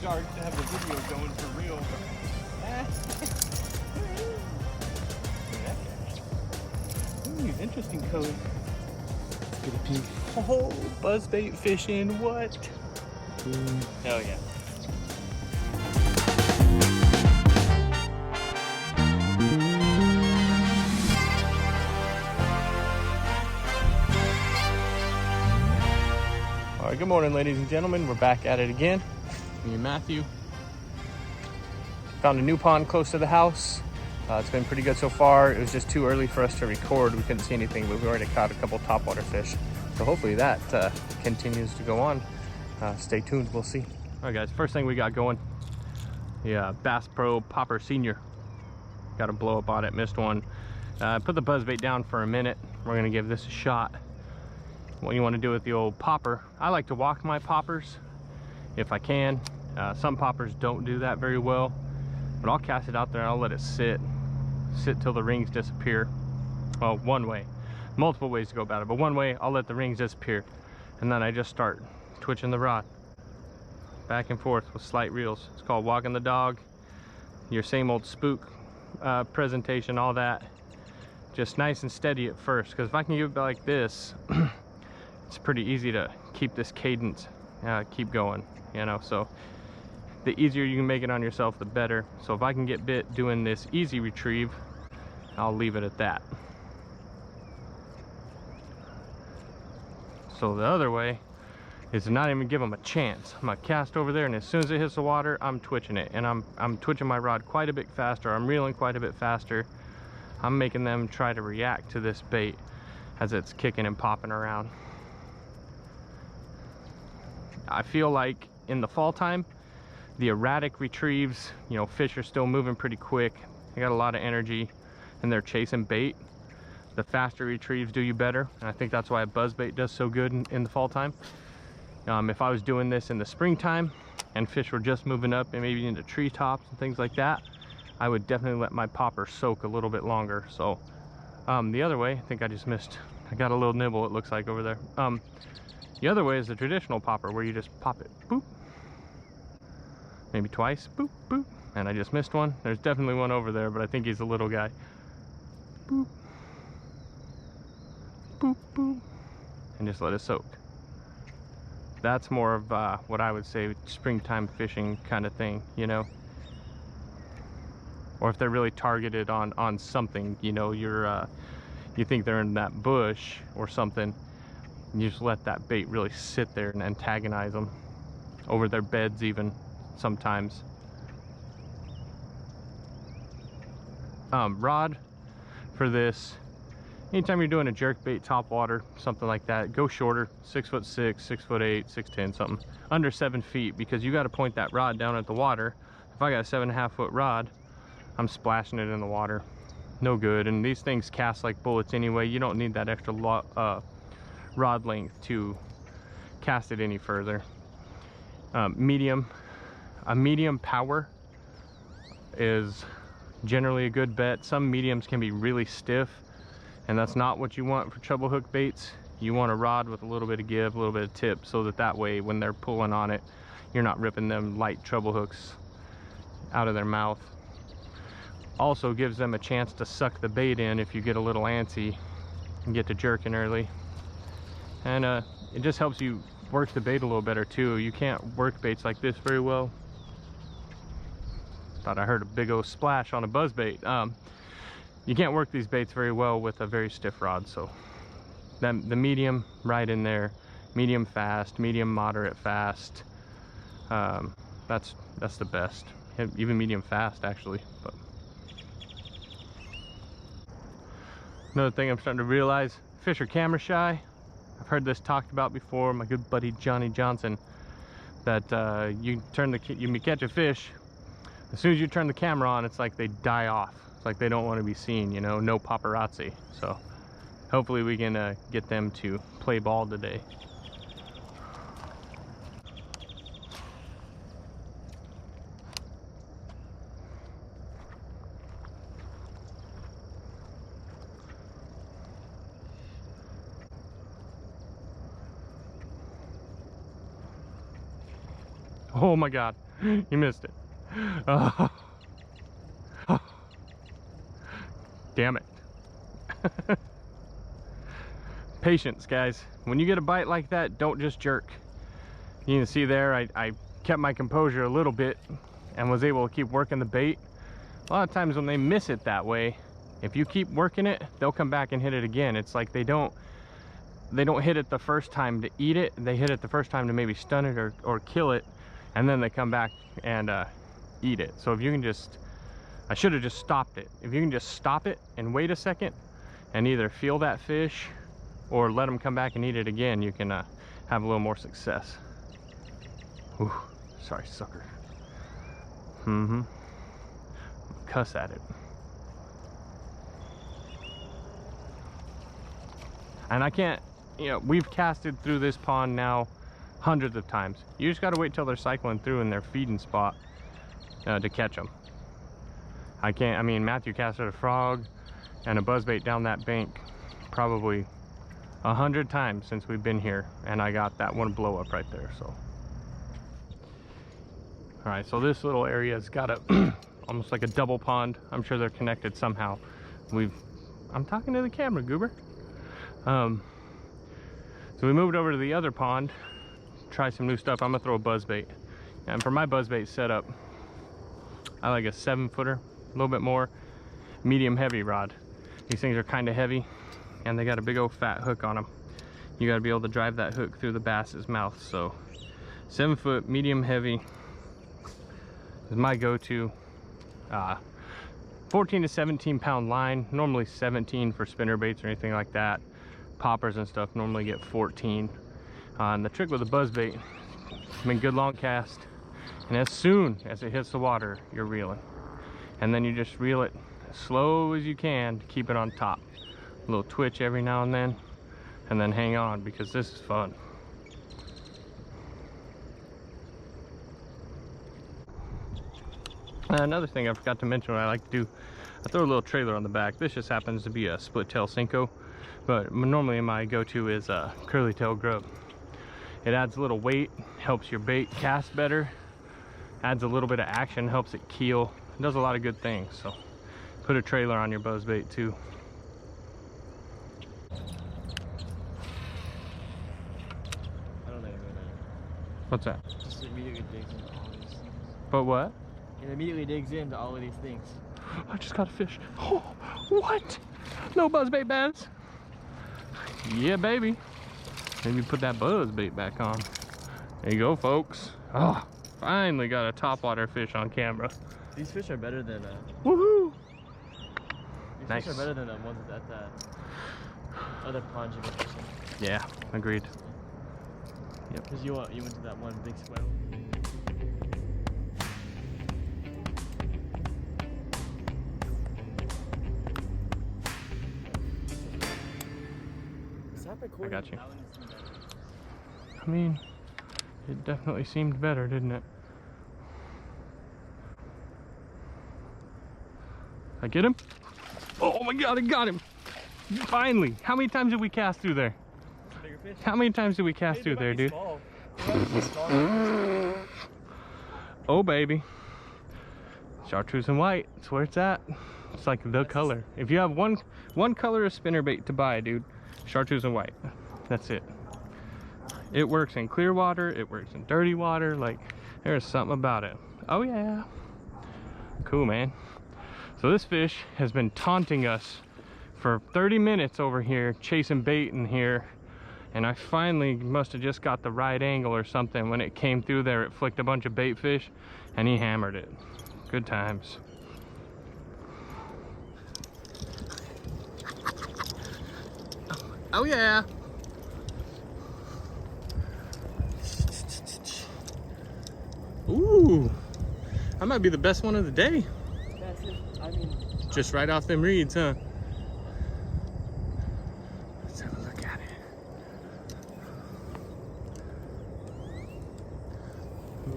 dark to have the video going for real. Ooh, interesting color. Let's get a peek. Oh, buzzbait fishing, what? Ooh. Hell yeah. All right, good morning, ladies and gentlemen. We're back at it again. Me and Matthew. Found a new pond close to the house. It's been pretty good so far. It was just too early for us to record. We couldn't see anything, but we already caught a couple topwater fish. So hopefully that continues to go on. Stay tuned, we'll see. All right, guys, first thing we got going. Yeah, Bass Pro Popper Senior. Got a blow up on it, missed one. Put the buzzbait down for a minute. We're gonna give this a shot. What you want to do with the old popper, I like to walk my poppers if I can. Some poppers don't do that very well, but I'll cast it out there and I'll let it sit till the rings disappear. Well, one way, multiple ways to go about it, but one way, I'll let the rings disappear, and then I just start twitching the rod back and forth with slight reels. It's called walking the dog. Your same old spook presentation, all that. Just nice and steady at first, because if I can give it like this, it's pretty easy to keep this cadence, keep going, you know. So the easier you can make it on yourself, the better. So if I can get bit doing this easy retrieve, I'll leave it at that. So the other way is to not even give them a chance. I'm gonna cast over there, and as soon as it hits the water, I'm twitching it, and I'm twitching my rod quite a bit faster. I'm reeling quite a bit faster. I'm making them try to react to this bait as it's kicking and popping around. I feel like in the fall time, the erratic retrieves, you know, fish are still moving pretty quick. They got a lot of energy and they're chasing bait. The faster retrieves do you better. And I think that's why a buzzbait does so good in the fall time. If I was doing this in the springtime and fish were just moving up and maybe into treetops and things like that, I would definitely let my popper soak a little bit longer. So the other way, I think I just missed. I got a little nibble, it looks like, over there. The other way is the traditional popper, where you just pop it, boop, maybe twice, boop, boop, and I just missed one. There's definitely one over there, but I think he's a little guy. Boop, boop, boop, and just let it soak. That's more of what I would say springtime fishing kind of thing, you know. Or if they're really targeted on something, you know, you think they're in that bush or something, you just let that bait really sit there and antagonize them over their beds even sometimes. Rod for this, anytime you're doing a jerk bait top water, something like that, go shorter, 6'6", 6'8", 6'10", something under 7 feet, because you got to point that rod down at the water. If I got a 7.5 foot rod, I'm splashing it in the water, no good. And these things cast like bullets anyway. You don't need that extra rod length to cast it any further. A medium power is generally a good bet. Some mediums can be really stiff, and that's not what you want for treble hook baits. You want a rod with a little bit of give, a little bit of tip, so that way when they're pulling on it, you're not ripping them light treble hooks out of their mouth. Also gives them a chance to suck the bait in if you get a little antsy and get to jerking early. And it just helps you work the bait a little better too. You can't work baits like this very well. Thought I heard a big old splash on a buzzbait. You can't work these baits very well with a very stiff rod. So the medium right in there, medium fast, medium moderate fast. That's the best. Even medium fast actually. But another thing I'm starting to realize, fish are camera shy. I've heard this talked about before. My good buddy Johnny Johnson, that you catch a fish, as soon as you turn the camera on, it's like they die off. It's like they don't want to be seen, you know, no paparazzi. So hopefully we can get them to play ball today. Oh my God, you missed it. Damn it. Patience, guys. When you get a bite like that, don't just jerk. You can see there, I kept my composure a little bit and was able to keep working the bait. A lot of times when they miss it that way, if you keep working it, they'll come back and hit it again. It's like they don't hit it the first time to eat it. They hit it the first time to maybe stun it or kill it, and then they come back and eat it. So if you can just, I should have just stopped it. If you can just stop it and wait a second and either feel that fish or let them come back and eat it again, you can have a little more success. Ooh, sorry, sucker. Cuss at it. And I can't, you know, we've casted through this pond now hundreds of times. You just got to wait till they're cycling through in their feeding spot to catch them. I mean, Matthew casted a frog and a buzzbait down that bank probably 100 times since we've been here, and I got that one blow up right there. So, all right, so this little area's got a almost like a double pond. I'm sure they're connected somehow. I'm talking to the camera, goober. So we moved over to the other pond, try some new stuff. I'm gonna throw a buzzbait, and for my buzzbait setup, I like a 7-footer, a little bit more, medium heavy rod. These things are kind of heavy, and they got a big old fat hook on them. You got to be able to drive that hook through the bass's mouth. So 7-foot, medium heavy is my go-to. 14 to 17 pound line, normally 17 for spinner baits or anything like that. Poppers and stuff normally get 14. And the trick with a buzzbait, I mean, good long cast, and as soon as it hits the water, you're reeling. And then you just reel it as slow as you can to keep it on top. A little twitch every now and then hang on, because this is fun. Another thing I forgot to mention what I like to do, I throw a little trailer on the back. This just happens to be a split tail Cinco, but normally my go-to is a curly tail grub. It adds a little weight, helps your bait cast better, adds a little bit of action, helps it keel. It does a lot of good things. So put a trailer on your buzzbait too. I don't know that. What's that? Just immediately digs into all these things. But what? It immediately digs into all of these things. I just got a fish. Oh, what? No buzzbait bass. Yeah, baby. Maybe put that buzzbait back on. There you go, folks. Oh, finally got a topwater fish on camera. These fish are better than woohoo! These Nice. fish are better than the ones at that other pond you were fishing. Yeah, agreed. Yep. Because you went to that one big square. I got you. I mean, it definitely seemed better, didn't it? I get him? Oh my God, I got him! Finally! How many times did we cast through there? Bigger fish? How many times did we cast through there, dude? Oh baby. Chartreuse and white, that's where it's at. It's like the color. If you have one color of spinnerbait to buy, dude, chartreuse and white. That's it. It works in clear water, it works in dirty water, like there's something about it. Oh yeah. Cool, man. So this fish has been taunting us for 30 minutes over here, chasing bait in here, and I finally must have just got the right angle or something. When it came through there, it flicked a bunch of bait fish and he hammered it. Good times. Oh yeah. Ooh, that might be the best one of the day. That's it. I mean, just right off them reeds, huh? Let's have a look at it.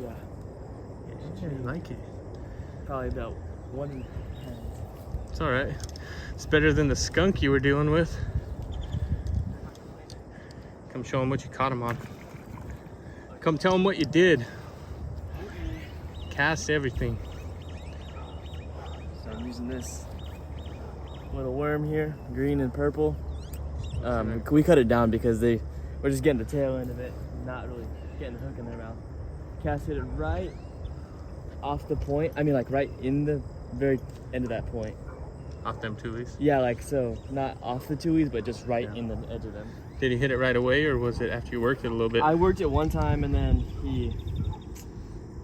yeah. I like it. Probably about 1 in 10. It's all right. It's better than the skunk you were dealing with. Come show them what you caught them on. Come tell them what you did. cast everything. So I'm using this little worm here, green and purple. We cut it down because we're just getting the tail end of it, not really getting the hook in their mouth. Casted it right off the point. I mean, like right in the very end of that point. Off them tulies? Yeah, like so, not off the tulies, but just right in the edge of them. Did he hit it right away, or was it after you worked it a little bit? I worked it one time, and then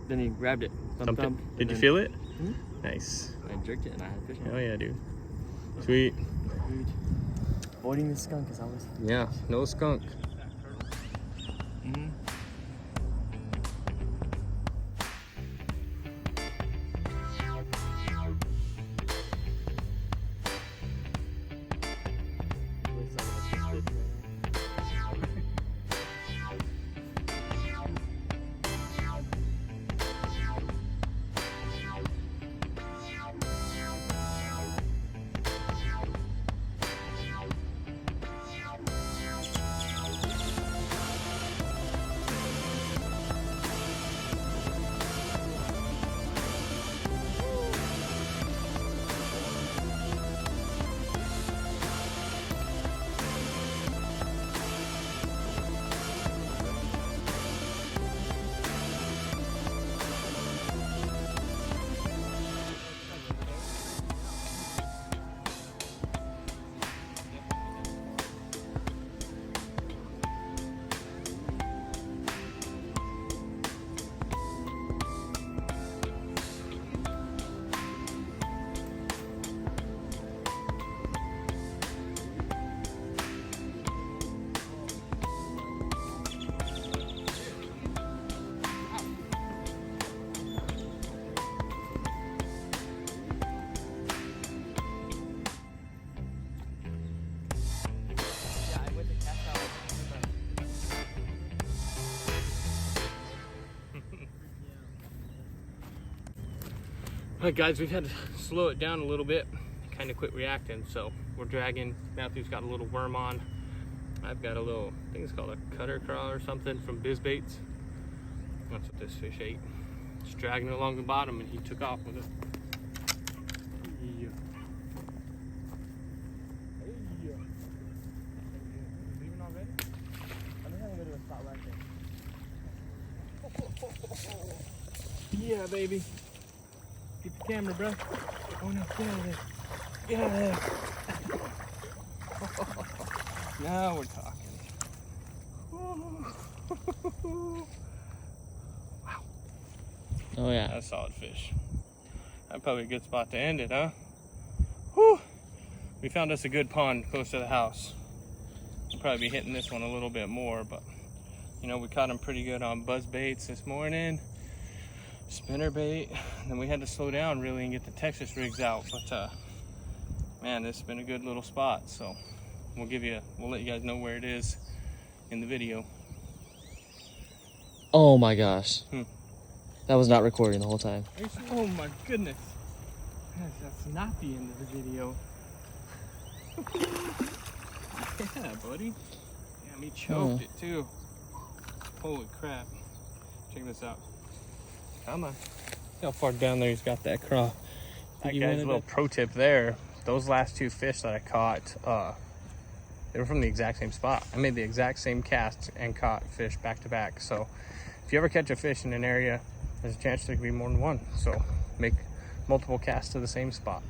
he grabbed it. Did you feel it? Hmm? Nice. I jerked it, and I had fish on it. Oh yeah, dude. Sweet. Dude, avoiding the skunk is always. Yeah, no skunk. Mm-hmm. Alright guys, we've had to slow it down a little bit, kind of quit reacting, so we're dragging. Matthew's got a little worm on. I've got a little, I think it's called a cutter crawl or something from Buzzbaits. That's what this fish ate. Just dragging it along the bottom, and he took off with it. Yeah. Leaving already? I'm gonna go to a spot right there. Yeah, baby. Get the camera, bro. Oh no, get out of there. Get out of there. Now we're talking. Wow. Oh yeah. That's a solid fish. That's probably a good spot to end it, huh? Whew. We found us a good pond close to the house. We'll probably be hitting this one a little bit more, but you know, we caught them pretty good on buzz baits this morning. Spinner bait, and then we had to slow down really and get the Texas rigs out, but man, this has been a good little spot, so we'll let you guys know where it is in the video. Oh my gosh. That was not recording the whole time. Oh my goodness. That's not the end of the video. Yeah, buddy. Damn, he choked it too. Holy crap. Check this out. Come on. See how far down there he's got that craw. That guy's a little pro tip there. Those last two fish that I caught, they were from the exact same spot. I made the exact same cast and caught fish back to back. So if you ever catch a fish in an area, there's a chance there could be more than one. So make multiple casts to the same spot.